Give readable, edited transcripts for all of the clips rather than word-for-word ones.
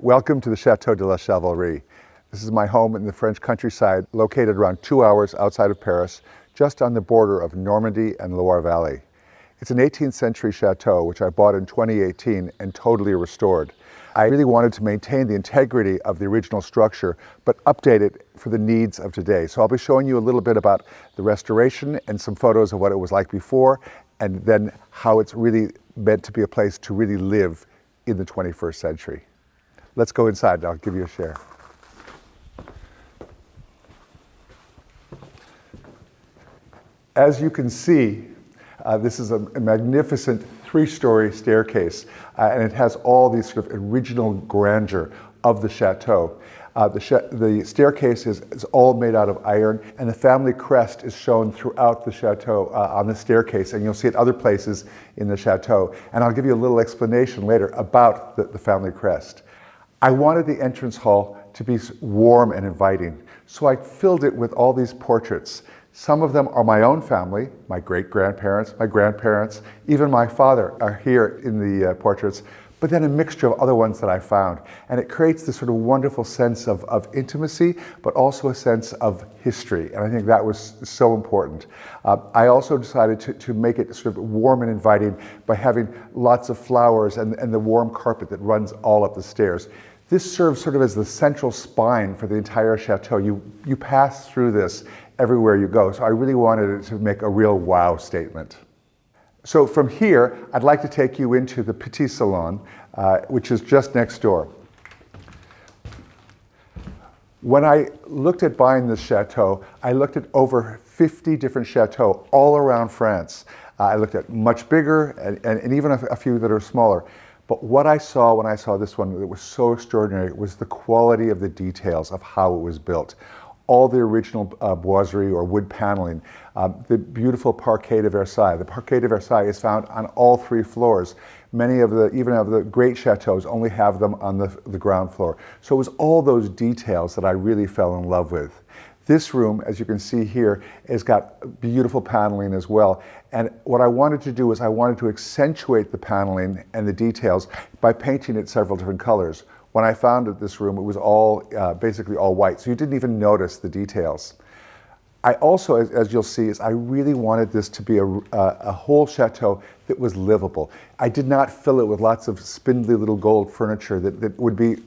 Welcome to the Chateau de la Chevallerie. This is my home in the French countryside, located around 2 hours outside of Paris, just on the border of Normandy and Loire Valley. It's an 18th century chateau, which I bought in 2018 and totally restored. I really wanted to maintain the integrity of the original structure, but update it for the needs of today. So I'll be showing you a little bit about the restoration and some photos of what it was like before, and then how it's really meant to be a place to really live in the 21st century. Let's go inside and I'll give you a share. As you can see, this is a magnificent 3-story staircase, and it has all these sort of original grandeur of the chateau. The staircase is all made out of iron, and the family crest is shown throughout the chateau on the staircase, and you'll see it other places in the chateau. And I'll give you a little explanation later about the family crest. I wanted the entrance hall to be warm and inviting, so I filled it with all these portraits. Some of them are my own family, my great-grandparents, my grandparents, even my father are here in the portraits, but then a mixture of other ones that I found. And it creates this sort of wonderful sense of intimacy, but also a sense of history. And I think that was so important. I also decided to make it sort of warm and inviting by having lots of flowers and the warm carpet that runs all up the stairs. This serves sort of as the central spine for the entire chateau. You pass through this everywhere you go. So I really wanted it to make a real wow statement. So from here, I'd like to take you into the Petit Salon, which is just next door. When I looked at buying this chateau, I looked at over 50 different chateaux all around France. I looked at much bigger and even a few that are smaller. But what I saw when I saw this one that was so extraordinary was the quality of the details of how it was built. All the original boiserie or wood paneling, the beautiful Parquet de Versailles. The Parquet de Versailles is found on all 3 floors. Many of even of the great chateaus only have them on the ground floor. So it was all those details that I really fell in love with. This room, as you can see here, has got beautiful paneling as well. And what I wanted to do is I wanted to accentuate the paneling and the details by painting it several different colors. When I found this room, it was all basically all white, so you didn't even notice the details. I also, as you'll see, I really wanted this to be a whole chateau that was livable. I did not fill it with lots of spindly little gold furniture that would be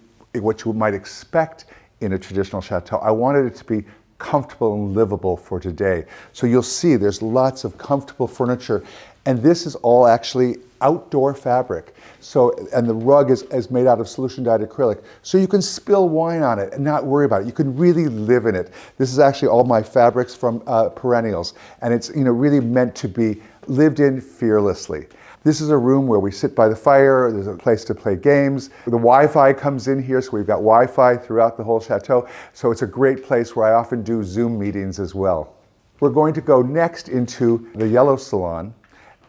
what you might expect in a traditional chateau. I wanted it to be comfortable and livable for today. So you'll see there's lots of comfortable furniture, and this is all actually outdoor fabric. So, and the rug is made out of solution dyed acrylic. So you can spill wine on it and not worry about it. You can really live in it. This is actually all my fabrics from perennials, and it's really meant to be lived in fearlessly. This is a room where we sit by the fire. There's a place to play games. The Wi-Fi comes in here, so we've got Wi-Fi throughout the whole chateau. So it's a great place where I often do Zoom meetings as well. We're going to go next into the Yellow Salon.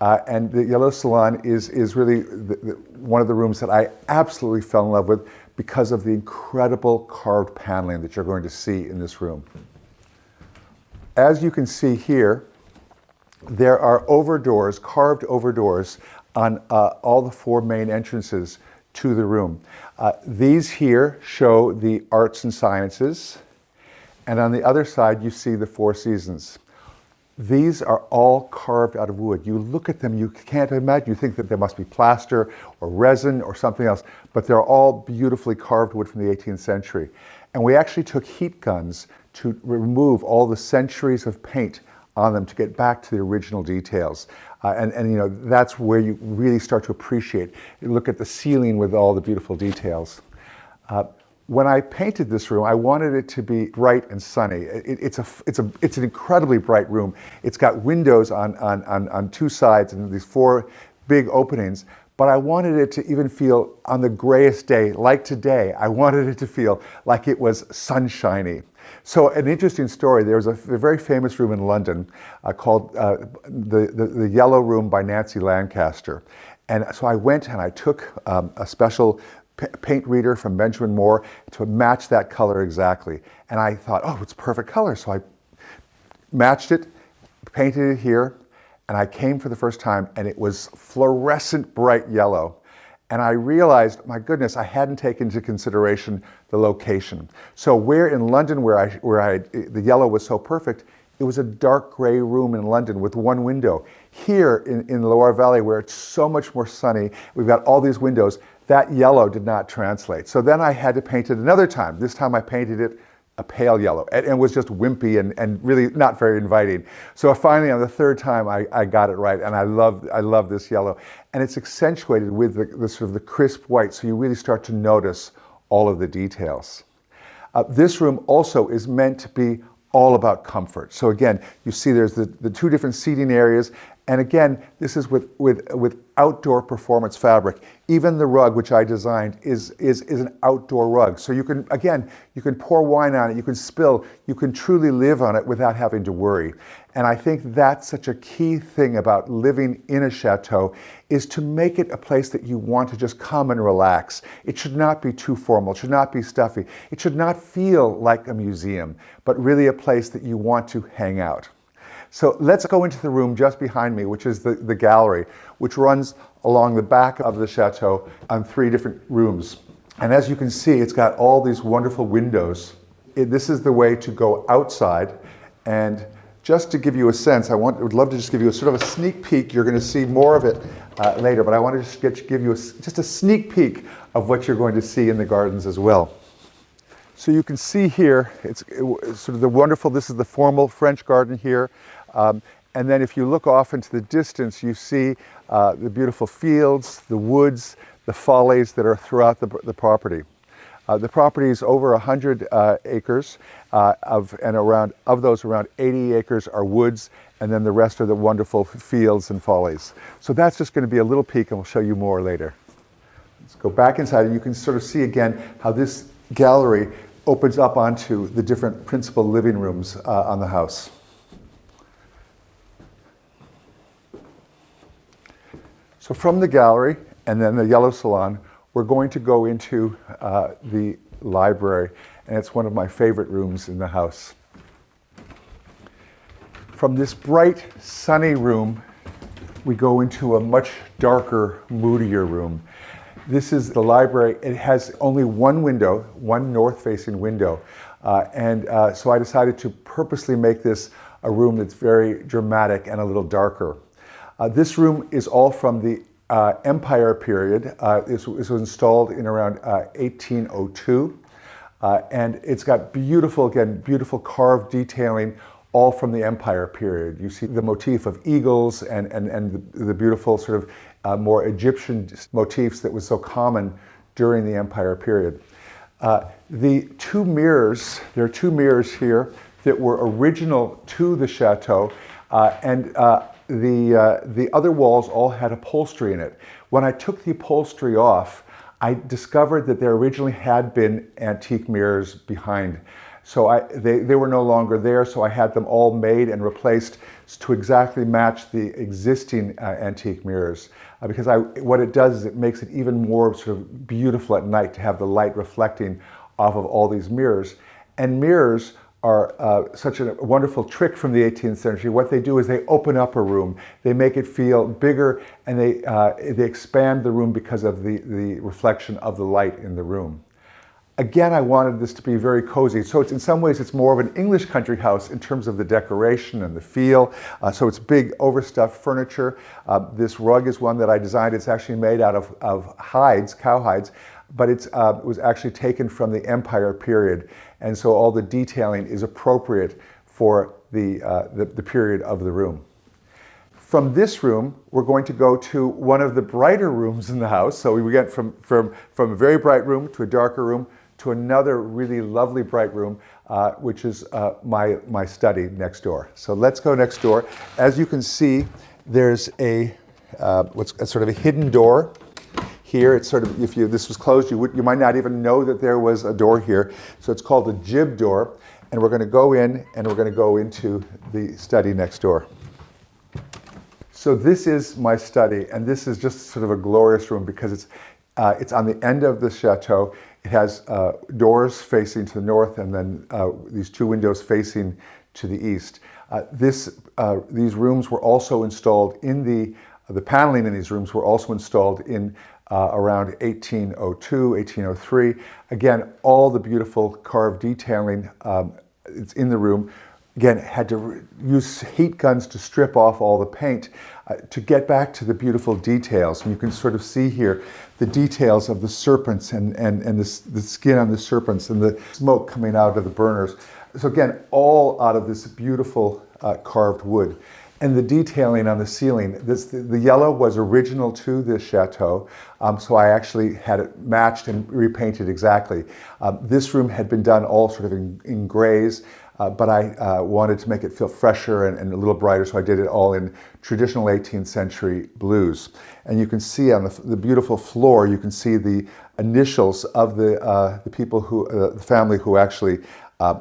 And the Yellow Salon is really one of the rooms that I absolutely fell in love with because of the incredible carved paneling that you're going to see in this room. As you can see here, there are overdoors, carved overdoors on all the 4 main entrances to the room. These here show the arts and sciences, and on the other side you see the 4 seasons. These are all carved out of wood. You look at them, you can't imagine. You think that there must be plaster or resin or something else, but they're all beautifully carved wood from the 18th century. And we actually took heat guns to remove all the centuries of paint on them to get back to the original details. And that's where you really start to appreciate. You look at the ceiling with all the beautiful details. When I painted this room, I wanted it to be bright and sunny. It's an incredibly bright room. It's got windows on 2 sides and these 4 big openings, but I wanted it to even feel on the grayest day, like today, I wanted it to feel like it was sunshiny. So an interesting story, there's a very famous room in London called the Yellow Room by Nancy Lancaster. And so I went and I took a special paint reader from Benjamin Moore to match that color exactly. And I thought, oh, it's perfect color. So I matched it, painted it here, and I came for the first time and it was fluorescent bright yellow. And I realized, my goodness, I hadn't taken into consideration the location. So where in London, the yellow was so perfect, it was a dark gray room in London with one window. Here in the Loire Valley, where it's so much more sunny, we've got all these windows, that yellow did not translate. So then I had to paint it another time. This time I painted it a pale yellow, and it was just wimpy and really not very inviting. So finally, on the third time, I got it right, and I love this yellow. And it's accentuated with the sort of the crisp white, so you really start to notice all of the details. This room also is meant to be all about comfort. So again, you see there's the two different seating areas, and again, this is with outdoor performance fabric. Even the rug, which I designed, is an outdoor rug. So you can pour wine on it, you can spill, you can truly live on it without having to worry. And I think that's such a key thing about living in a chateau, is to make it a place that you want to just come and relax. It should not be too formal, it should not be stuffy. It should not feel like a museum, but really a place that you want to hang out. So let's go into the room just behind me, which is the gallery, which runs along the back of the chateau on 3 different rooms. And as you can see, it's got all these wonderful windows. This is the way to go outside. And just to give you a sense, would love to just give you a sort of a sneak peek. You're going to see more of it later, but I want to just give you just a sneak peek of what you're going to see in the gardens as well. So you can see here, it's sort of this is the formal French garden here. And then if you look off into the distance, you see the beautiful fields, the woods, the follies that are throughout the property. The property is over 100 acres, of those around 80 acres are woods, and then the rest are the wonderful fields and follies. So that's just going to be a little peek, and we'll show you more later. Let's go back inside, and you can sort of see again how this gallery opens up onto the different principal living rooms on the house. So from the gallery and then the yellow salon, we're going to go into the library, and it's one of my favorite rooms in the house. From this bright, sunny room, we go into a much darker, moodier room. This is the library. It has only one window, one north-facing window. So I decided to purposely make this a room that's very dramatic and a little darker. This room is all from the Empire period. This was installed in around 1802. And it's got beautiful carved detailing, all from the Empire period. You see the motif of eagles and the beautiful sort of more Egyptian motifs that was so common during the Empire period. There are 2 mirrors here that were original to the chateau, and the other walls all had upholstery in it. When I took the upholstery off, I discovered that there originally had been antique mirrors behind. So they were no longer there, so I had them all made and replaced to exactly match the existing antique mirrors. Because what it does is it makes it even more sort of beautiful at night to have the light reflecting off of all these mirrors. And mirrors are such a wonderful trick from the 18th century. What they do is they open up a room, they make it feel bigger, and they expand the room because of the reflection of the light in the room. Again, I wanted this to be very cozy. So in some ways, it's more of an English country house in terms of the decoration and the feel. So it's big, overstuffed furniture. This rug is one that I designed. It's actually made out of hides, cow hides, but it was actually taken from the Empire period. And so all the detailing is appropriate for the period of the room. From this room, we're going to go to one of the brighter rooms in the house. So we get from a very bright room to a darker room to another really lovely bright room, which is my study next door. So let's go next door. As you can see, there's what's sort of a hidden door here. It's sort of, if this was closed, you might not even know that there was a door here. So it's called the jib door. And we're going to go in and we're going to go into the study next door. So this is my study, and this is just sort of a glorious room because it's on the end of the chateau. It has doors facing to the north and then these 2 windows facing to the east. These rooms were also installed in the paneling in these rooms were also installed in around 1802, 1803. Again, all the beautiful carved detailing it's in the room. Again, had to use heat guns to strip off all the paint to get back to the beautiful details. And you can sort of see here the details of the serpents and the skin on the serpents and the smoke coming out of the burners. So again, all out of this beautiful carved wood. And the detailing on the ceiling, the yellow was original to this chateau, so I actually had it matched and repainted exactly. This room had been done all sort of in grays, but I wanted to make it feel fresher and a little brighter, so I did it all in traditional 18th century blues. And you can see on the beautiful floor, you can see the initials of the people who, the family who actually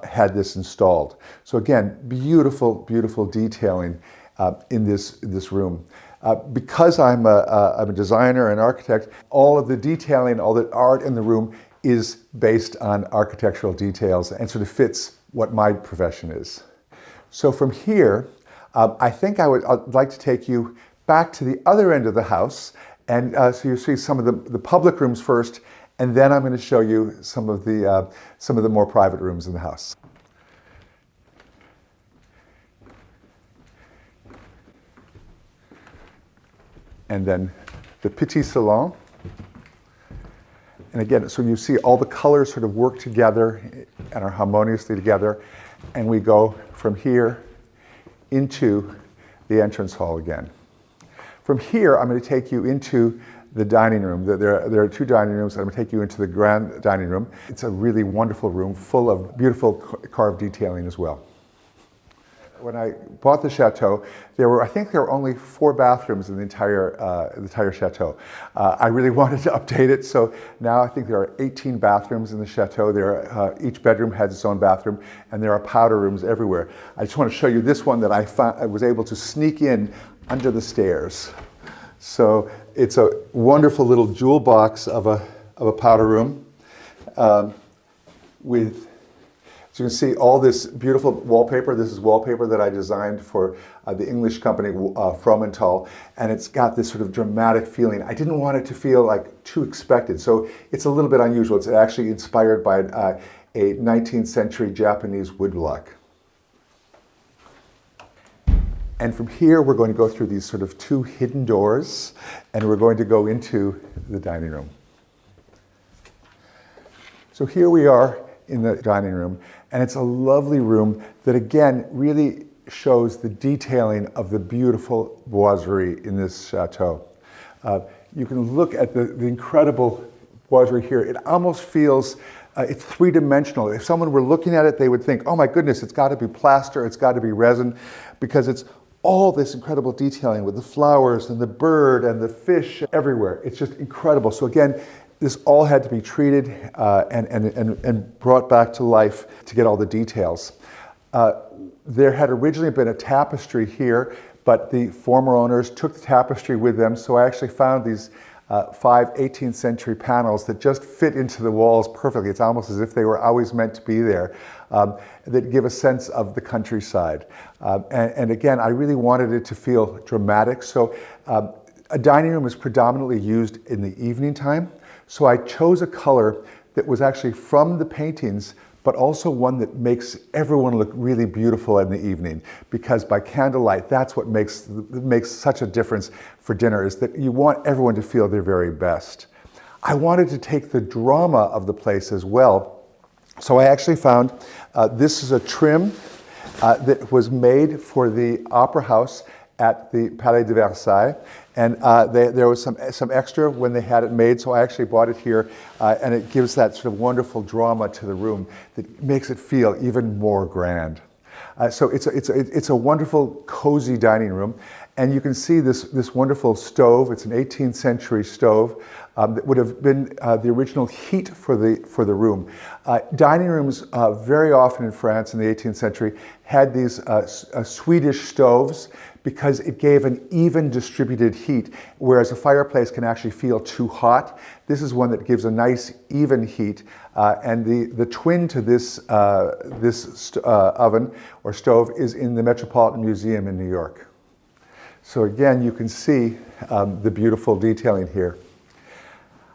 had this installed. So again, beautiful, beautiful detailing in this room. Because I'm a designer and architect, all of the detailing, all the art in the room is based on architectural details and sort of fits what my profession is. So from here, I think I'd like to take you back to the other end of the house, and so you see some of the public rooms first, and then I'm going to show you some of the more private rooms in the house. And then the Petit Salon. And again, so you see all the colors sort of work together and are harmoniously together. And we go from here into the entrance hall again. From here, I'm going to take you into the dining room. There are two dining rooms. I'm going to take you into the grand dining room. It's a really wonderful room full of beautiful carved detailing as well. When I bought the chateau, I think there were only 4 bathrooms in the entire chateau. I really wanted to update it, so now I think there are 18 bathrooms in the chateau. Each bedroom has its own bathroom, and there are powder rooms everywhere. I just want to show you this one that I was able to sneak in under the stairs. So it's a wonderful little jewel box of a powder room with. So you can see all this beautiful wallpaper. This is wallpaper that I designed for the English company Fromental, and it's got this sort of dramatic feeling. I didn't want it to feel like too expected, so it's a little bit unusual. It's actually inspired by a 19th century Japanese woodblock. And from here, we're going to go through these sort of 2 hidden doors, and we're going to go into the dining room. So here we are in the dining room, and it's a lovely room that again really shows the detailing of the beautiful boiserie in this chateau. You can look at the incredible boiserie here. It almost feels it's 3-dimensional. If someone were looking at it, they would think, oh my goodness, it's got to be plaster, it's got to be resin, because it's all this incredible detailing with the flowers and the bird and the fish everywhere. It's just incredible. So again, this all had to be treated and brought back to life to get all the details. There had originally been a tapestry here, but the former owners took the tapestry with them, so I actually found these 5 18th century panels that just fit into the walls perfectly. It's almost as if they were always meant to be there, that give a sense of the countryside. And again, I really wanted it to feel dramatic, so a dining room is predominantly used in the evening time. So I chose a color that was actually from the paintings, but also one that makes everyone look really beautiful in the evening. Because by candlelight, that's what makes such a difference for dinner, is that you want everyone to feel their very best. I wanted to take the drama of the place as well. So I actually found, this is a trim that was made for the Opera House at the Palais de Versailles, and there was some extra when they had it made, so I actually bought it here, and it gives that sort of wonderful drama to the room that makes it feel even more grand. So it's a wonderful, cozy dining room, and you can see this wonderful stove. It's an 18th century stove that would have been the original heat for the room. Dining rooms very often in France in the 18th century had these Swedish stoves, because it gave an even distributed heat, whereas a fireplace can actually feel too hot. This is one that gives a nice even heat, and the twin to this oven or stove is in the Metropolitan Museum in New York. So again, you can see the beautiful detailing here.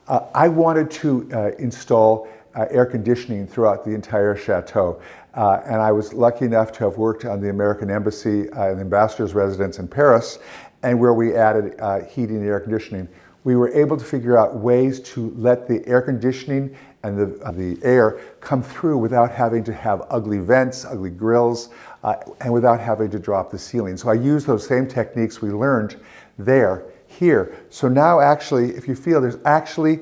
I wanted to install air conditioning throughout the entire chateau. And I was lucky enough to have worked on the American Embassy and the Ambassador's residence in Paris, and where we added heating and air conditioning. We were able to figure out ways to let the air conditioning and the air come through without having to have ugly vents, ugly grills, and without having to drop the ceiling. So I used those same techniques we learned there, here. So now actually, if you feel, there's actually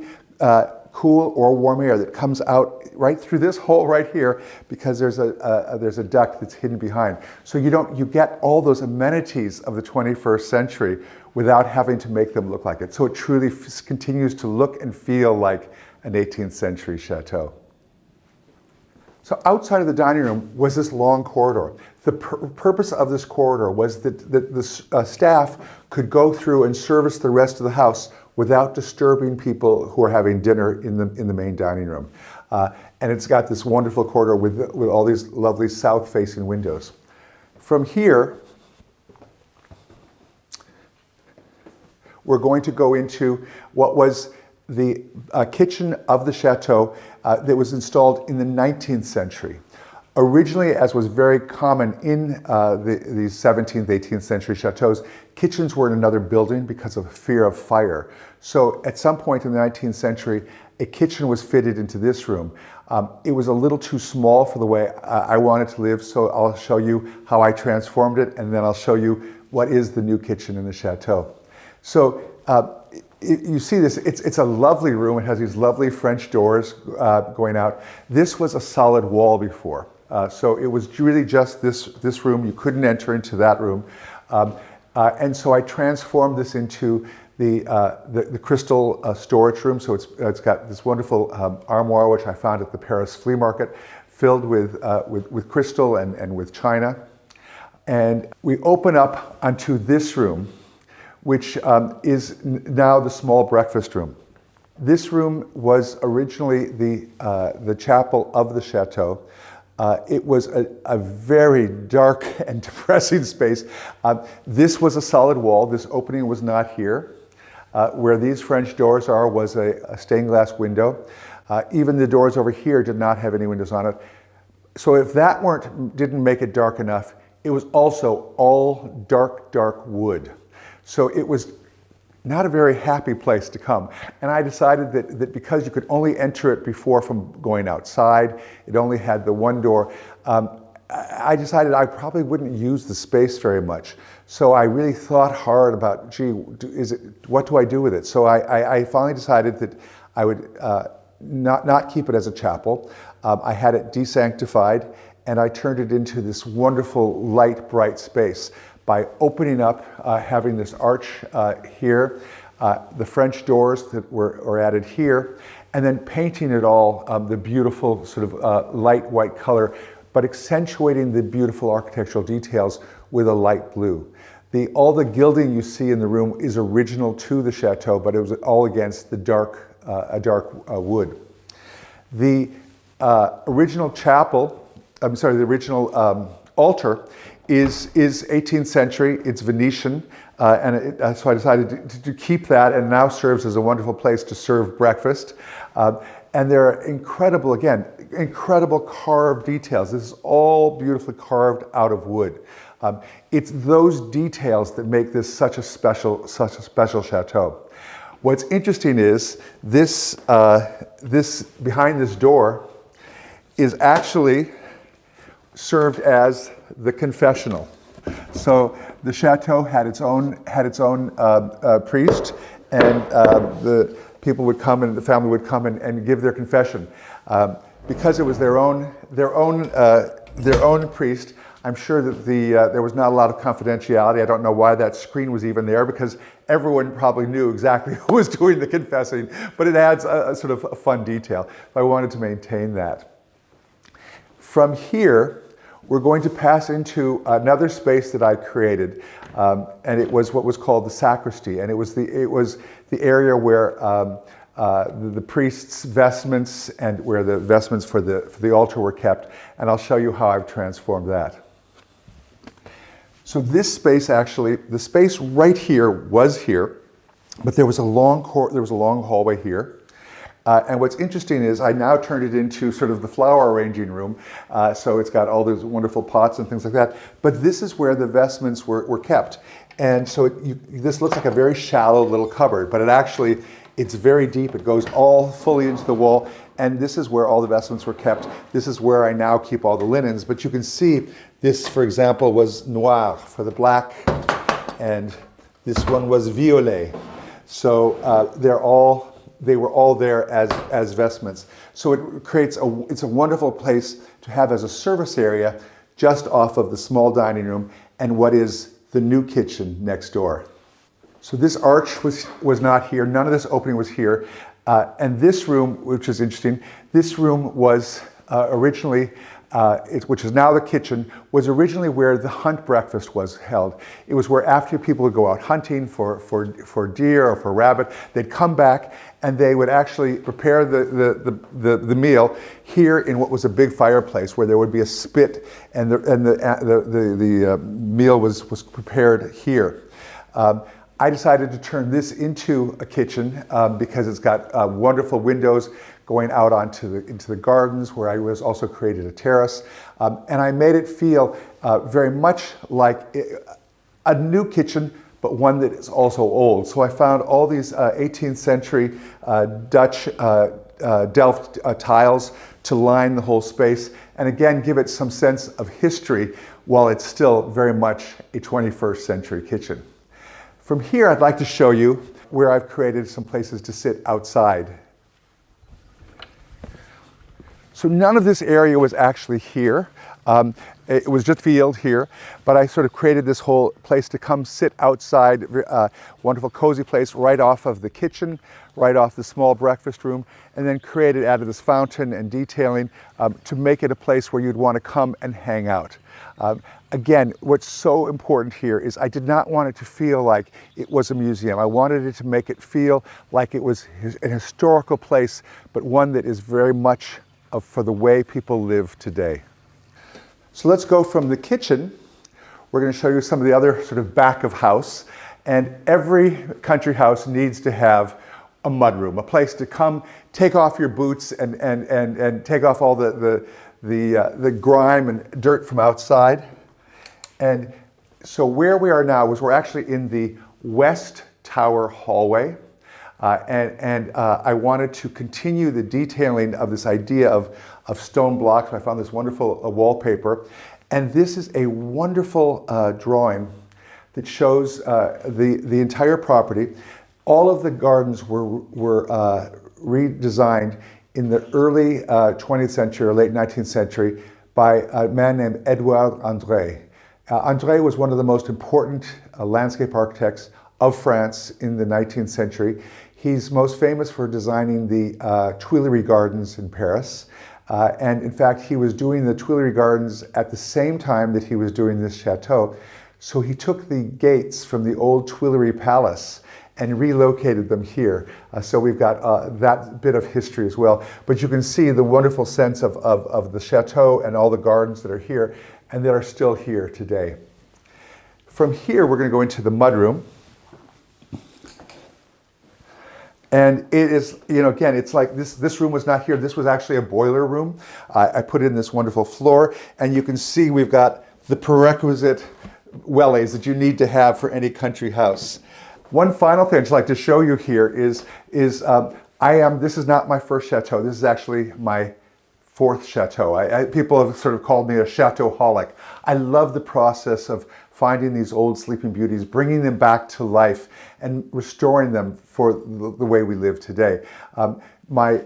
cool or warm air that comes out right through this hole right here, because there's a duct that's hidden behind. So you get all those amenities of the 21st century without having to make them look like it. So it truly continues to look and feel like an 18th century chateau. So outside of the dining room was this long corridor. The purpose of this corridor was that the staff could go through and service the rest of the house without disturbing people who are having dinner in the main dining room. And it's got this wonderful corridor with all these lovely south-facing windows. From here, we're going to go into what was the kitchen of the chateau that was installed in the 19th century. Originally, as was very common in the 17th, 18th century chateaus, kitchens were in another building because of fear of fire. So at some point in the 19th century, a kitchen was fitted into this room. It was a little too small for the way I wanted to live, so I'll show you how I transformed it, and then I'll show you what is the new kitchen in the chateau. So you see this, it's a lovely room. It has these lovely French doors going out. This was a solid wall before. So it was really just this room. You couldn't enter into that room. And so I transformed this into the crystal storage room. So it's got this wonderful armoire, which I found at the Paris flea market, filled with crystal and with china. And we open up onto this room, which is now the small breakfast room. This room was originally the chapel of the chateau. It was a very dark and depressing space. This was a solid wall. This opening was not here. Where these French doors are was a stained glass window. Even the doors over here did not have any windows on it. So if that didn't make it dark enough, it was also all dark wood. So it was not a very happy place to come. And I decided that because you could only enter it before from going outside, it only had the one door, I decided I probably wouldn't use the space very much. So I really thought hard about, gee, what do I do with it? So I finally decided that I would not keep it as a chapel. I had it desanctified, and I turned it into this wonderful, light, bright space by opening up, having this arch here, the French doors that were added here, and then painting it all the beautiful sort of light white color, but accentuating the beautiful architectural details with a light blue. All the gilding you see in the room is original to the chateau, but it was all against the dark wood. The original chapel, I'm sorry, the original altar is 18th century. It's Venetian, and so I decided to keep that, and now serves as a wonderful place to serve breakfast. And there are incredible carved details. This is all beautifully carved out of wood. It's those details that make this such a special chateau. What's interesting is this behind this door is actually served as the confessional. So the chateau had its own priest, and the people would come, and the family would come and give their confession. Because it was their own priest, I'm sure that there was not a lot of confidentiality. I don't know why that screen was even there, because everyone probably knew exactly who was doing the confessing, but it adds a sort of a fun detail. I wanted to maintain that. From here, we're going to pass into another space that I created, and it was what was called the sacristy, and it was the area where the priest's vestments and where the vestments for the altar were kept, and I'll show you how I've transformed that. So this space, actually, the space right here was here, but there was a long hallway here. And what's interesting is I now turned it into sort of the flower arranging room. So it's got all those wonderful pots and things like that. But this is where the vestments were kept. And so this looks like a very shallow little cupboard, but it's very deep. It goes all fully into the wall. And this is where all the vestments were kept. This is where I now keep all the linens. But you can see this, for example, was noir for the black, and this one was violet. So they were all there as vestments. So it's a wonderful place to have as a service area just off of the small dining room and what is the new kitchen next door. So this arch was not here. None of this opening was here. And this room, which is interesting, this room was originally, which is now the kitchen, was originally where the hunt breakfast was held. It was where after people would go out hunting for deer or for rabbit, they'd come back and they would actually prepare the meal here in what was a big fireplace where there would be a spit and the meal was prepared here. I decided to turn this into a kitchen because it's got wonderful windows going out into the gardens, where I was also created a terrace. And I made it feel very much like a new kitchen, but one that is also old. So I found all these 18th century Dutch Delft tiles to line the whole space, and again give it some sense of history while it's still very much a 21st century kitchen. From here, I'd like to show you where I've created some places to sit outside. So none of this area was actually here. It was just field here, but I sort of created this whole place to come sit outside, wonderful cozy place right off of the kitchen, right off the small breakfast room, and then created out of this fountain and detailing to make it a place where you'd want to come and hang out. Again, what's so important here is I did not want it to feel like it was a museum. I wanted it to make it feel like it was an historical place, but one that is very much for the way people live today. So let's go from the kitchen. We're going to show you some of the other sort of back of house. And every country house needs to have a mudroom, a place to come, take off your boots and take off all the grime and dirt from outside. And so where we are now is we're actually in the West Tower hallway. I wanted to continue the detailing of this idea of stone blocks. I found this wonderful wallpaper. And this is a wonderful drawing that shows the entire property. All of the gardens were redesigned in the early 20th century or late 19th century by a man named Edouard André. André was one of the most important landscape architects of France in the 19th century. He's most famous for designing the Tuileries Gardens in Paris. And in fact, he was doing the Tuileries Gardens at the same time that he was doing this chateau. So he took the gates from the old Tuileries Palace and relocated them here. So we've got that bit of history as well. But you can see the wonderful sense of the chateau and all the gardens that are here and that are still here today. From here, we're going to go into the mudroom. And it is, again, it's like this room was not here. This was actually a boiler room. I put in this wonderful floor, and you can see we've got the prerequisite wellies that you need to have for any country house. One final thing I'd like to show you here is this is not my first chateau. This is actually my fourth chateau. People have sort of called me a chateau-holic. I love the process of finding these old sleeping beauties, bringing them back to life and restoring them for the way we live today. My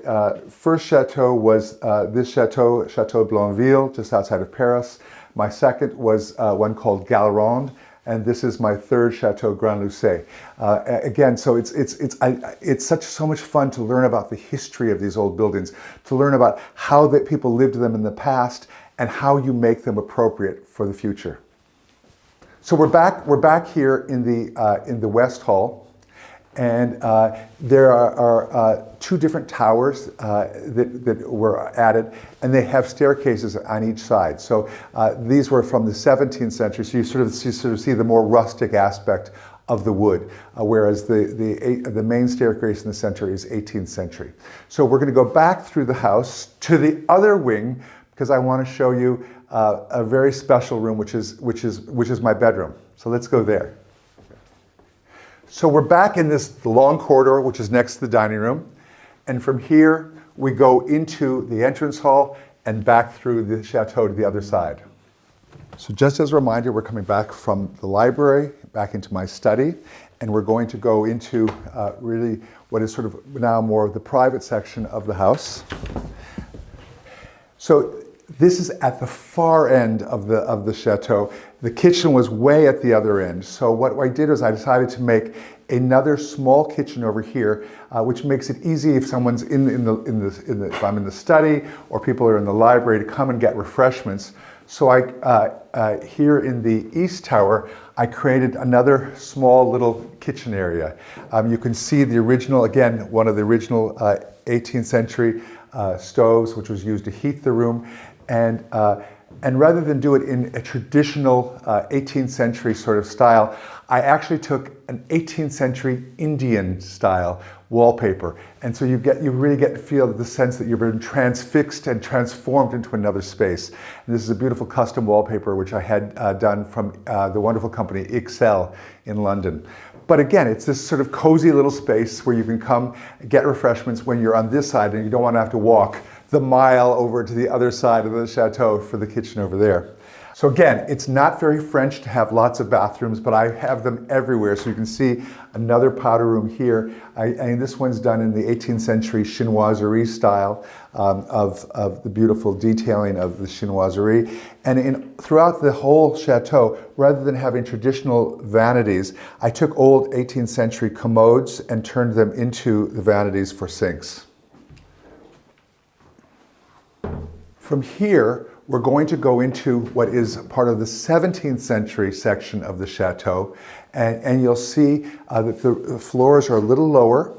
first chateau was this chateau, Chateau Blainville, just outside of Paris. My second was one called Gallerande, and this is my third Chateau Grand Lucé. Again, so it's so much fun to learn about the history of these old buildings, to learn about how people lived them in the past and how you make them appropriate for the future. So we're back here in the West Hall, and there are two different towers that were added, and they have staircases on each side. So these were from the 17th century, so you sort of see the more rustic aspect of the wood, whereas the main staircase in the center is 18th century. So we're going to go back through the house to the other wing because I want to show you a very special room, which is my bedroom. So let's go there. So we're back in this long corridor, which is next to the dining room, and from here we go into the entrance hall and back through the chateau to the other side. So just as a reminder, we're coming back from the library, back into my study, and we're going to go into really what is sort of now more of the private section of the house. So this is at the far end of the chateau. The kitchen was way at the other end. So what I did was I decided to make another small kitchen over here, which makes it easy if someone's if I'm in the study or people are in the library to come and get refreshments. So here in the East Tower, I created another small little kitchen area. You can see the original, again, one of the original 18th century stoves, which was used to heat the room. And rather than do it in a traditional 18th century sort of style, I actually took an 18th century Indian style wallpaper. And so you really get to feel the sense that you've been transfixed and transformed into another space. And this is a beautiful custom wallpaper which I had done from the wonderful company Excel in London. But again, it's this sort of cozy little space where you can come get refreshments when you're on this side and you don't want to have to walk the mile over to the other side of the chateau for the kitchen over there. So again, it's not very French to have lots of bathrooms, but I have them everywhere. So you can see another powder room here. And this one's done in the 18th century chinoiserie style of the beautiful detailing of the chinoiserie. And throughout the whole chateau, rather than having traditional vanities, I took old 18th century commodes and turned them into the vanities for sinks. From here, we're going to go into what is part of the 17th century section of the chateau, and you'll see that the floors are a little lower,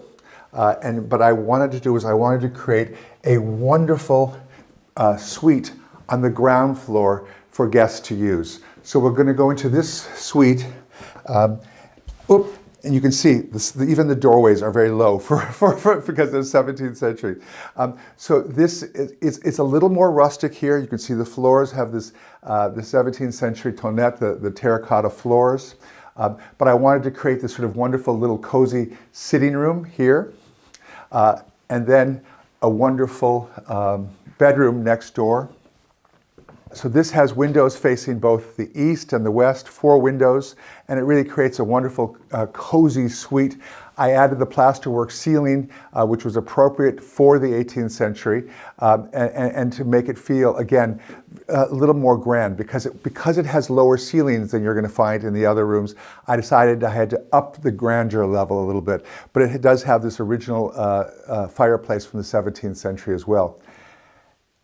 but I wanted to create a wonderful suite on the ground floor for guests to use. So we're going to go into this suite. And you can see even the doorways are very low because they're 17th century. So this it's a little more rustic here. You can see the floors have this the 17th century tonnette, the terracotta floors. But I wanted to create this sort of wonderful little cozy sitting room here, and then a wonderful bedroom next door. So this has windows facing both the east and the west, 4 windows, and it really creates a wonderful, cozy suite. I added the plasterwork ceiling, which was appropriate for the 18th century, and to make it feel, again, a little more grand. Because it has lower ceilings than you're going to find in the other rooms, I decided I had to up the grandeur level a little bit. But it does have this original fireplace from the 17th century as well.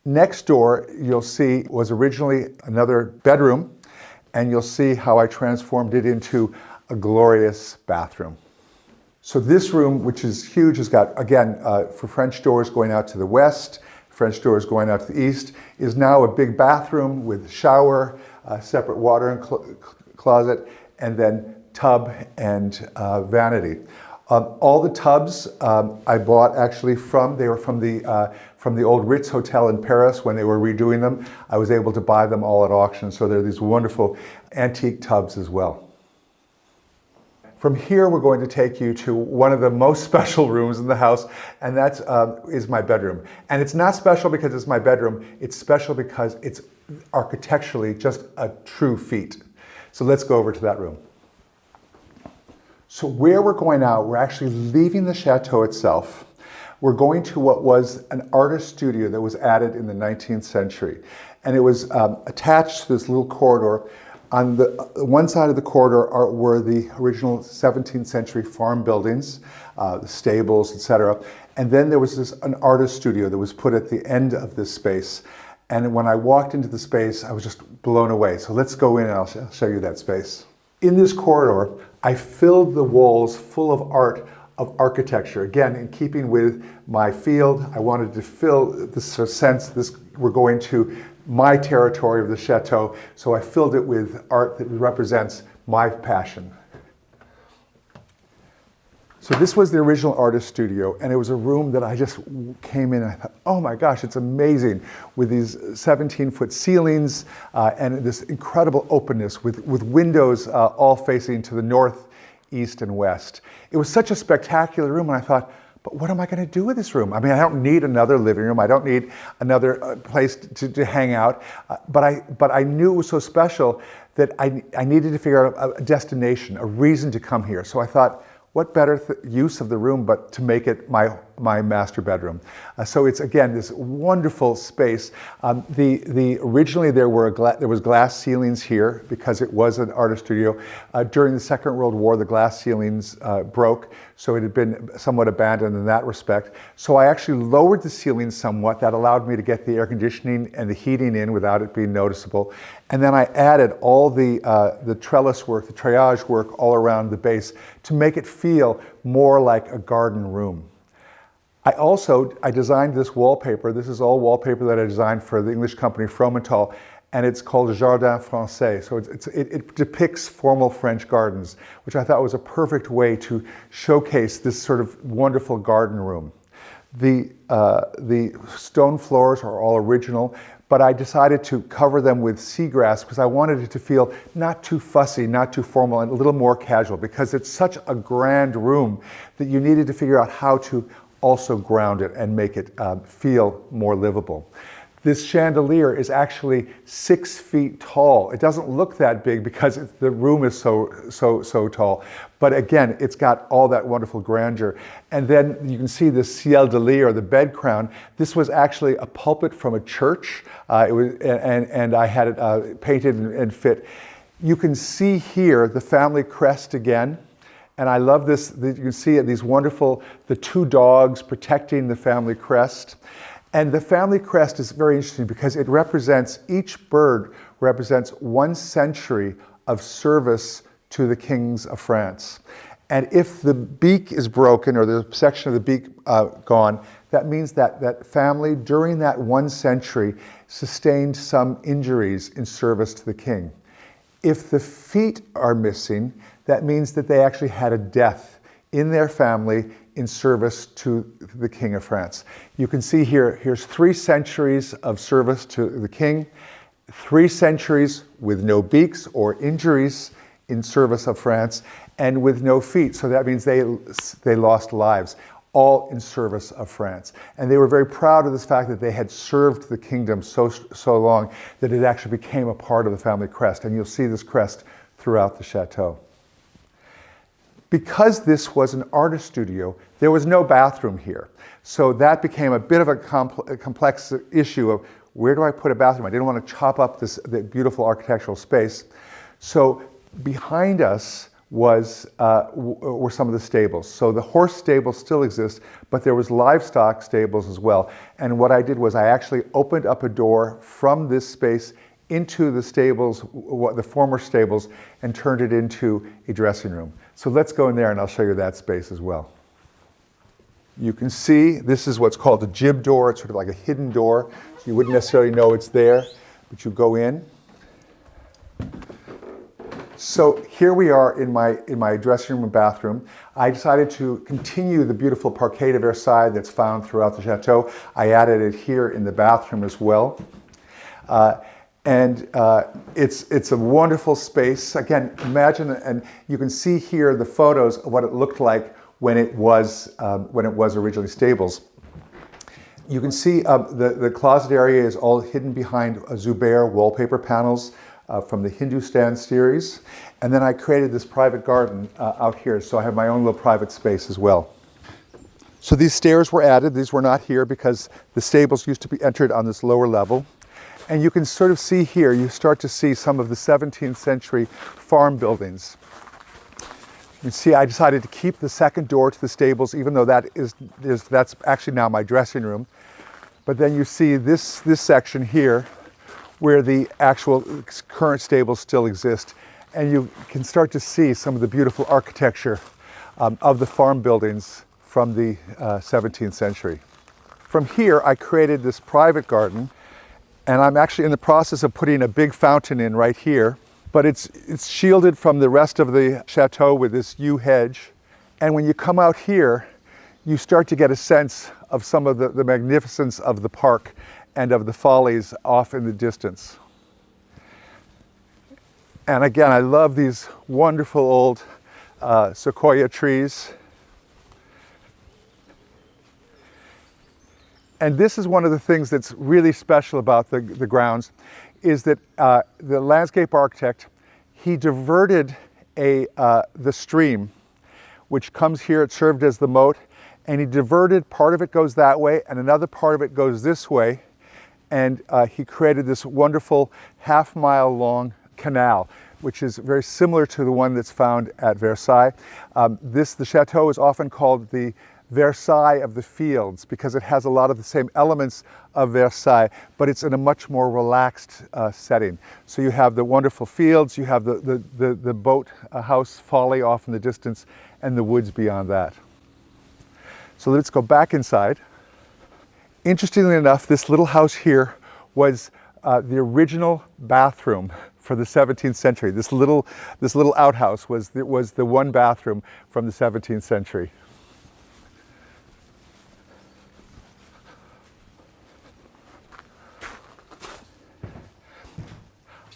Next door, you'll see, was originally another bedroom, and you'll see how I transformed it into a glorious bathroom. So this room, which is huge, has got, again, for French doors going out to the west, French doors going out to the east, is now a big bathroom with shower, separate water closet, and then tub and vanity. All the tubs I bought actually they were from the old Ritz Hotel in Paris when they were redoing them. I was able to buy them all at auction, so they're these wonderful antique tubs as well. From here, we're going to take you to one of the most special rooms in the house, and that is my bedroom. And it's not special because it's my bedroom, it's special because it's architecturally just a true feat. So let's go over to that room. So where we're going now, we're actually leaving the chateau itself. We're going to what was an artist studio that was added in the 19th century. And it was attached to this little corridor. On the one side of the corridor were the original 17th century farm buildings, the stables, etc. And then there was an artist studio that was put at the end of this space. And when I walked into the space, I was just blown away. So let's go in and I'll show you that space. In this corridor, I filled the walls full of art of architecture. Again, in keeping with my field, I wanted to fill this sort of sense, we're going to my territory of the chateau, so I filled it with art that represents my passion. So this was the original artist studio, and it was a room that I just came in and I thought, oh my gosh, it's amazing, with these 17-foot ceilings and this incredible openness with windows all facing to the north, east, and west. It was such a spectacular room, and I thought, but what am I going to do with this room? I mean, I don't need another living room. I don't need another place to hang out. But I knew it was so special that I needed to figure out a destination, a reason to come here. So I thought, what better use of the room but to make it my master bedroom? So it's, again, this wonderful space. Originally there was glass ceilings here because it was an artist studio. During the Second World War, the glass ceilings broke, so it had been somewhat abandoned in that respect. So I actually lowered the ceiling somewhat. That allowed me to get the air conditioning and the heating in without it being noticeable. And then I added all the trellis work, the treillage work all around the base to make it feel more like a garden room. I designed this wallpaper. This is all wallpaper that I designed for the English company Fromental, and it's called Jardin Français. So it depicts formal French gardens, which I thought was a perfect way to showcase this sort of wonderful garden room. The stone floors are all original, but I decided to cover them with seagrass because I wanted it to feel not too fussy, not too formal, and a little more casual, because it's such a grand room that you needed to figure out how to also ground it and make it feel more livable. This chandelier is actually 6 feet tall. It doesn't look that big because the room is so tall. But again, it's got all that wonderful grandeur. And then you can see the ciel de lit, or the bed crown. This was actually a pulpit from a church. And I had it painted and fit. You can see here the family crest again. And I love this. You can see it, the 2 dogs protecting the family crest. And the family crest is very interesting because each bird represents 1 century of service to the kings of France. And if the beak is broken, or the section of the beak gone, that means that family during that 1 century sustained some injuries in service to the king. If the feet are missing, that means that they actually had a death in their family in service to the King of France. You can see here's 3 centuries of service to the king, 3 centuries with no beaks or injuries in service of France, and with no feet. So that means they lost lives, all in service of France. And they were very proud of this fact that they had served the kingdom so long that it actually became a part of the family crest. And you'll see this crest throughout the chateau. Because this was an artist studio, there was no bathroom here. So that became a bit of a complex issue of where do I put a bathroom? I didn't want to chop up the beautiful architectural space. So behind us were some of the stables. So the horse stables still exist, but there was livestock stables as well. And what I did was I actually opened up a door from this space into the stables, the former stables, and turned it into a dressing room. So let's go in there and I'll show you that space as well. You can see this is what's called a jib door. It's sort of like a hidden door. So you wouldn't necessarily know it's there, but you go in. So here we are in my dressing room and bathroom. I decided to continue the beautiful parquet de Versailles that's found throughout the chateau. I added it here in the bathroom as well. It's a wonderful space. Again, imagine, and you can see here the photos of what it looked like when it was originally stables. You can see the closet area is all hidden behind Zubair wallpaper panels from the Hindustan series. And then I created this private garden out here, so I have my own little private space as well. So these stairs were added. These were not here because the stables used to be entered on this lower level. And you can sort of see here, you start to see some of the 17th century farm buildings. You can see I decided to keep the second door to the stables, even though that's actually now my dressing room. But then you see this section here where the actual current stables still exist. And you can start to see some of the beautiful architecture of the farm buildings from the 17th century. From here, I created this private garden. And I'm actually in the process of putting a big fountain in right here, but it's shielded from the rest of the chateau with this yew hedge. And when you come out here, you start to get a sense of some of the magnificence of the park and of the follies off in the distance. And again, I love these wonderful old sequoia trees. And this is one of the things that's really special about the grounds, is that the landscape architect, he diverted the stream, which comes here, it served as the moat, and he diverted, part of it goes that way, and another part of it goes this way, and he created this wonderful half-mile long canal, which is very similar to the one that's found at Versailles. The Chateau is often called the Versailles of the fields because it has a lot of the same elements of Versailles, but it's in a much more relaxed setting. So you have the wonderful fields, you have the boat house folly off in the distance, and the woods beyond that. So let's go back inside. Interestingly enough, this little house here was the original bathroom for the 17th century. This little outhouse was the one bathroom from the 17th century.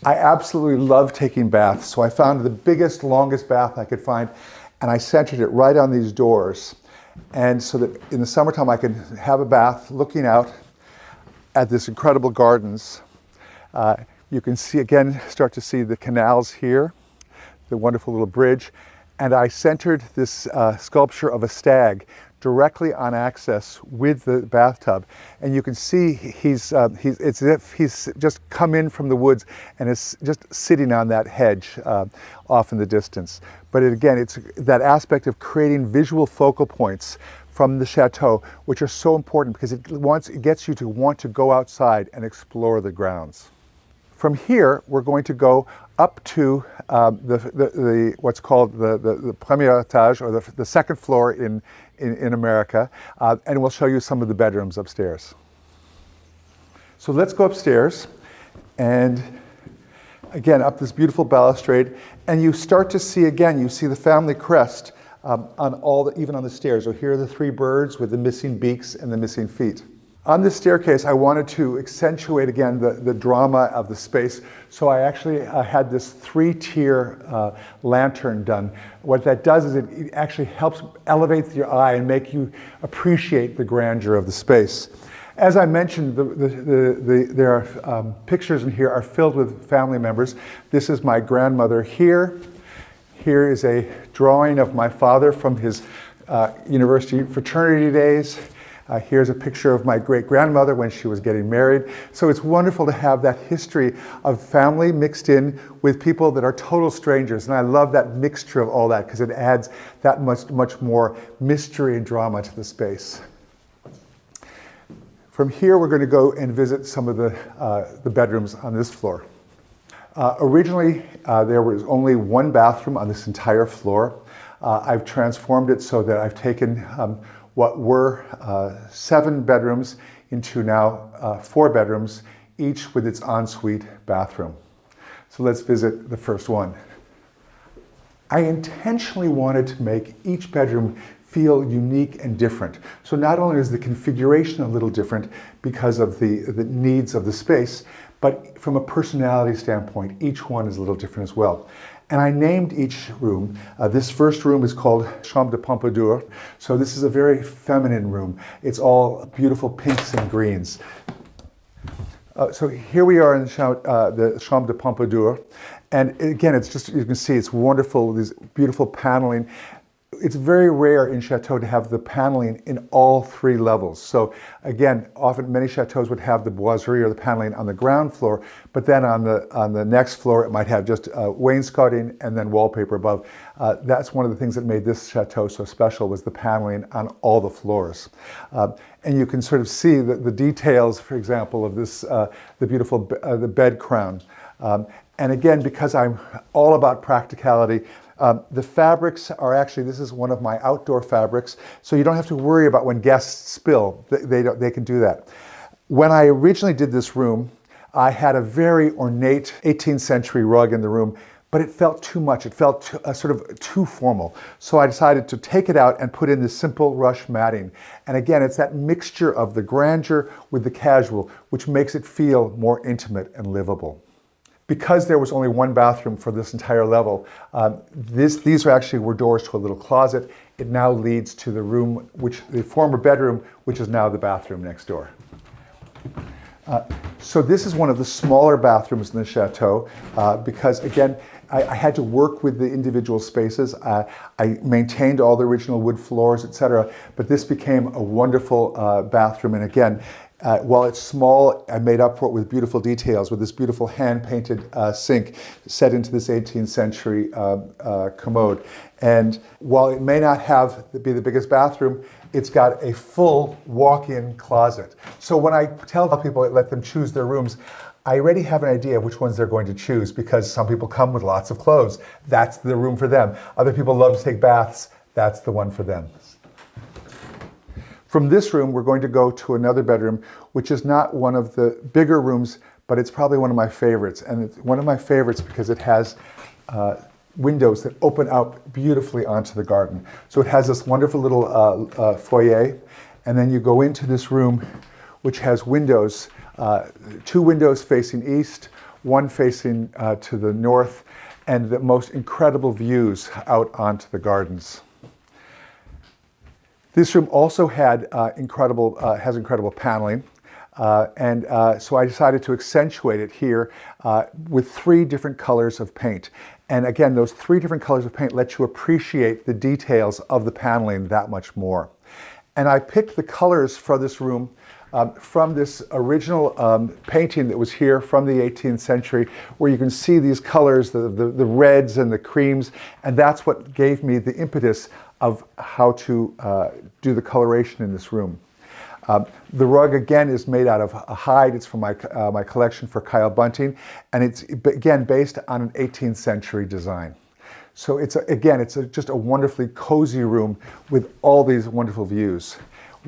I absolutely love taking baths, so I found the biggest, longest bath I could find, and I centered it right on these doors. And so that in the summertime I could have a bath looking out at this incredible gardens. You can see, again, start to see the canals here, the wonderful little bridge, and I centered this sculpture of a stag directly on access with the bathtub, and you can see it's as if he's just come in from the woods and is just sitting on that hedge off in the distance. But again, it's that aspect of creating visual focal points from the chateau, which are so important because it gets you to want to go outside and explore the grounds. From here, we're going to go up to what's called the premier étage, or the second floor in America, and we'll show you some of the bedrooms upstairs. So let's go upstairs, and again, up this beautiful balustrade, and you start to see, again, you see the family crest even on the stairs. So here are the three birds with the missing beaks and the missing feet. On this staircase, I wanted to accentuate again the drama of the space, so I actually had this three-tier lantern done. What that does is it actually helps elevate your eye and make you appreciate the grandeur of the space. As I mentioned, there are pictures in here are filled with family members. This is my grandmother here. Here is a drawing of my father from his university fraternity days. Here's a picture of my great-grandmother when she was getting married. So it's wonderful to have that history of family mixed in with people that are total strangers. And I love that mixture of all that because it adds that much more mystery and drama to the space. From here, we're going to go and visit some of the bedrooms on this floor. Originally, there was only one bathroom on this entire floor. I've transformed it so that I've taken what were 7 bedrooms into now 4 bedrooms, each with its ensuite bathroom. So let's visit the first one. I intentionally wanted to make each bedroom feel unique and different. So not only is the configuration a little different because of the needs of the space, but from a personality standpoint, each one is a little different as well. And I named each room. This first room is called Chambre de Pompadour. So this is a very feminine room. It's all beautiful pinks and greens. So here we are in the Chambre de Pompadour. And again, it's just, you can see it's wonderful, these beautiful paneling. It's very rare in Chateau to have the paneling in all 3 levels. So again, often many chateaus would have the boiserie or the paneling on the ground floor, but then on the next floor it might have just wainscoting and then wallpaper above. That's one of the things that made this chateau so special, was the paneling on all the floors. And you can sort of see the details, for example, of this, the beautiful the bed crown. And again, because I'm all about practicality, the fabrics are actually, this is one of my outdoor fabrics, so you don't have to worry about when guests spill. They can do that. When I originally did this room, I had a very ornate 18th century rug in the room, but it felt too much. It felt sort of too formal. So I decided to take it out and put in this simple rush matting. And again, it's that mixture of the grandeur with the casual, which makes it feel more intimate and livable. Because there was only one bathroom for this entire level, these were doors to a little closet. It now leads to the room, the former bedroom, which is now the bathroom next door. So this is one of the smaller bathrooms in the Chateau because, again, I had to work with the individual spaces. I maintained all the original wood floors, etc. But this became a wonderful bathroom. And again, while it's small, I made up for it with beautiful details, with this beautiful hand-painted sink set into this 18th century commode. And while it may not be the biggest bathroom, it's got a full walk-in closet. So when I tell people, let them choose their rooms, I already have an idea of which ones they're going to choose, because some people come with lots of clothes. That's the room for them. Other people love to take baths. That's the one for them. From this room, we're going to go to another bedroom, which is not one of the bigger rooms, but it's probably one of my favorites. And it's one of my favorites because it has windows that open out beautifully onto the garden. So it has this wonderful little foyer, and then you go into this room, which has windows, 2 windows facing east, 1 facing to the north, and the most incredible views out onto the gardens. This room also has incredible paneling, so I decided to accentuate it here with 3 different colors of paint. And again, those 3 different colors of paint let you appreciate the details of the paneling that much more. And I picked the colors for this room from this original painting that was here from the 18th century, where you can see these colors, the reds and the creams, and that's what gave me the impetus of how to do the coloration in this room. The rug, again, is made out of a hide. It's from my collection for Kyle Bunting, and it's, again, based on an 18th century design. So it's just a wonderfully cozy room with all these wonderful views.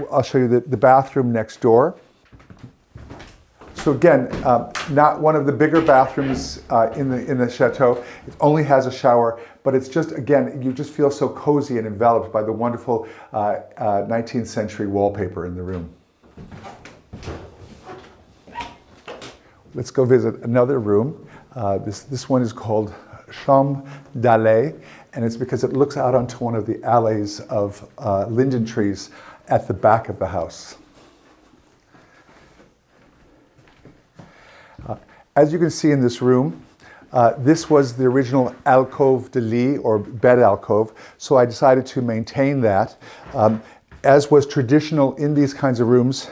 I'll show you the bathroom next door. So again, not one of the bigger bathrooms in the Chateau. It only has a shower, but it's just, again, you just feel so cozy and enveloped by the wonderful 19th century wallpaper in the room. Let's go visit another room. This one is called Chambre d'Allée, and it's because it looks out onto one of the alleys of linden trees at the back of the house. As you can see in this room, this was the original alcove de lit, or bed alcove, so I decided to maintain that. As was traditional in these kinds of rooms,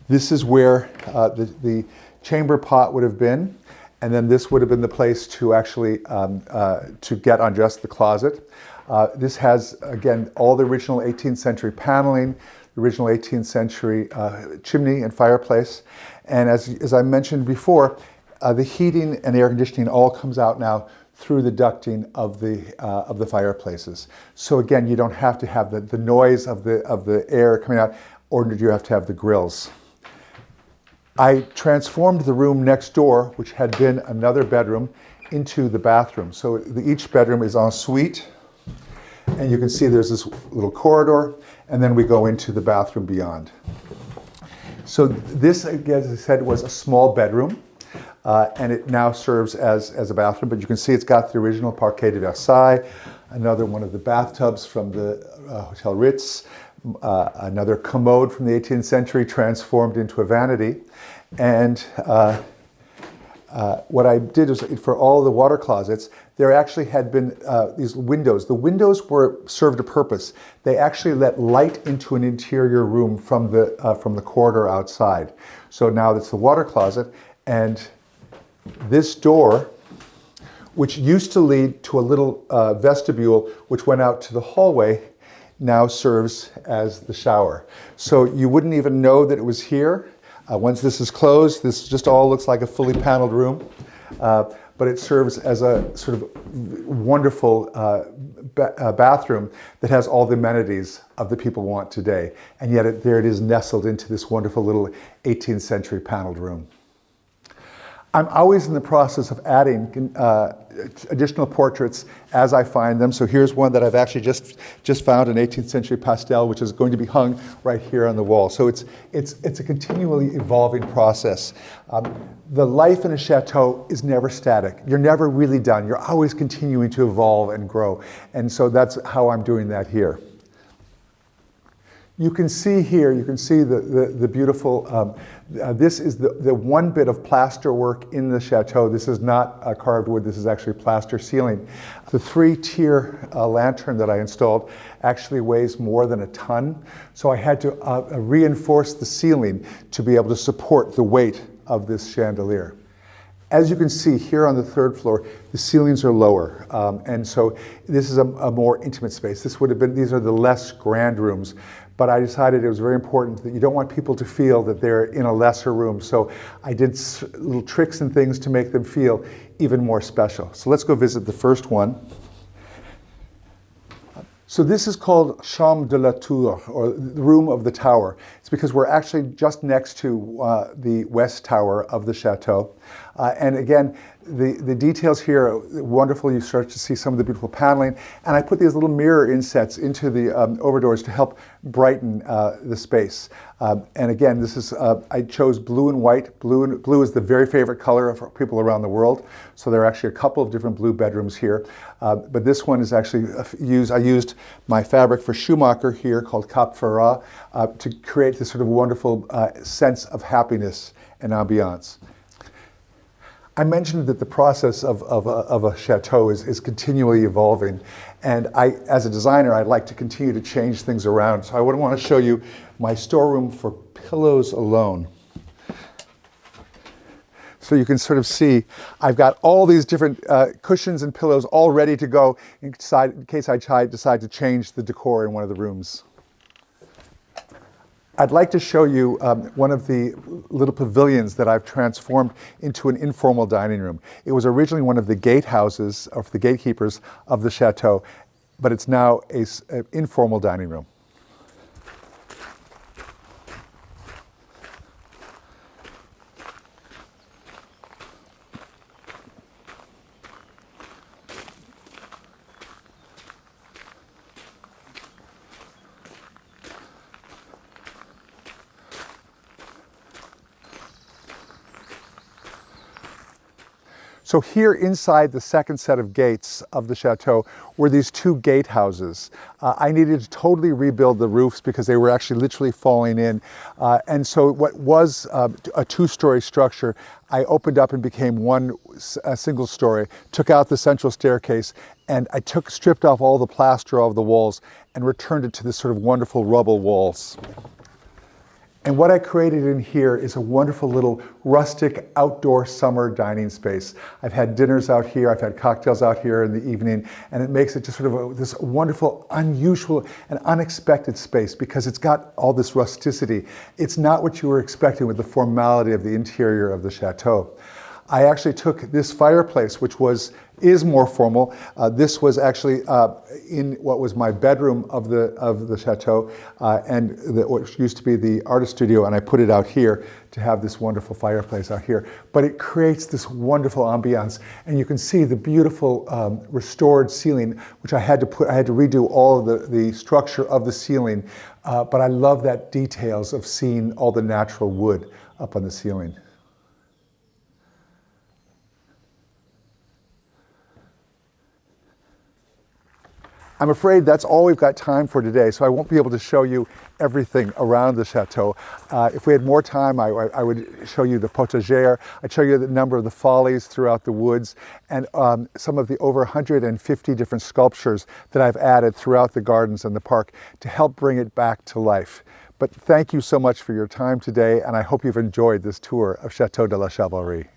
this is where the chamber pot would have been, and then this would have been the place to actually to get undressed, the closet. This has, again, all the original 18th century paneling, the original 18th century chimney and fireplace. And as I mentioned before, the heating and air conditioning all comes out now through the ducting of the fireplaces. So again, you don't have to have the noise of the air coming out, or do you have to have the grills. I transformed the room next door, which had been another bedroom, into the bathroom. So each bedroom is en suite, and you can see there's this little corridor, and then we go into the bathroom beyond. So this, again, as I said, was a small bedroom, and it now serves as a bathroom, but you can see it's got the original Parquet de Versailles, another one of the bathtubs from the Hotel Ritz, another commode from the 18th century transformed into a vanity. And what I did is, for all the water closets, there actually had been these windows. The windows served a purpose. They actually let light into an interior room from the corridor outside. So now that's the water closet, and this door, which used to lead to a little vestibule which went out to the hallway, now serves as the shower. So you wouldn't even know that it was here. Once this is closed, this just all looks like a fully paneled room, but it serves as a sort of wonderful bathroom that has all the amenities of the people want today. And yet there it is, nestled into this wonderful little 18th century paneled room. I'm always in the process of adding additional portraits as I find them. So here's one that I've actually just found, an 18th century pastel, which is going to be hung right here on the wall. So it's a continually evolving process. The life in a chateau is never static. You're never really done. You're always continuing to evolve and grow. And so that's how I'm doing that here. You can see here, you can see the beautiful, this is the one bit of plaster work in the chateau. This is not carved wood, this is actually plaster ceiling. The 3-tier lantern that I installed actually weighs more than a ton. So I had to reinforce the ceiling to be able to support the weight of this chandelier. As you can see here on the 3rd floor, the ceilings are lower. And so this is a more intimate space. This would have been, these are the less grand rooms. But I decided it was very important that you don't want people to feel that they're in a lesser room. So I did little tricks and things to make them feel even more special. So let's go visit the first one. So this is called Chambre de la Tour, or the room of the tower. It's because we're actually just next to the west tower of the chateau. And again, the details here are wonderful. You start to see some of the beautiful paneling. And I put these little mirror insets into the overdoors to help brighten the space. And again, this is, I chose blue and white. Blue is the very favorite color of people around the world. So there are actually a couple of different blue bedrooms here. But this one is actually I used my fabric for Schumacher here called Cap Ferrat to create this sort of wonderful sense of happiness and ambiance. I mentioned that the process of a chateau is continually evolving, and as a designer, I'd like to continue to change things around. So I would want to show you my storeroom for pillows alone. So you can sort of see, I've got all these different cushions and pillows all ready to go in case I decide to change the decor in one of the rooms. I'd like to show you one of the little pavilions that I've transformed into an informal dining room. It was originally one of the gatehouses, of the gatekeepers of the chateau, but it's now an informal dining room. So here inside the second set of gates of the chateau were these 2 gatehouses. I needed to totally rebuild the roofs because they were actually literally falling in. And so what was a 2-story structure, I opened up and became a single story, took out the central staircase, and I stripped off all the plaster off the walls and returned it to this sort of wonderful rubble walls. And what I created in here is a wonderful little rustic outdoor summer dining space. I've had dinners out here, I've had cocktails out here in the evening, and it makes it just sort of this wonderful, unusual, and unexpected space because it's got all this rusticity. It's not what you were expecting with the formality of the interior of the chateau. I actually took this fireplace, which is more formal. This was actually in what was my bedroom of the chateau, and what used to be the artist studio, and I put it out here to have this wonderful fireplace out here. But it creates this wonderful ambiance, and you can see the beautiful restored ceiling, which I had to redo all of the structure of the ceiling. But I love that details of seeing all the natural wood up on the ceiling. I'm afraid that's all we've got time for today, so I won't be able to show you everything around the chateau. If we had more time, I would show you the potager. I'd show you the number of the follies throughout the woods, and some of the over 150 different sculptures that I've added throughout the gardens and the park to help bring it back to life. But thank you so much for your time today, and I hope you've enjoyed this tour of Château de la Chevallerie.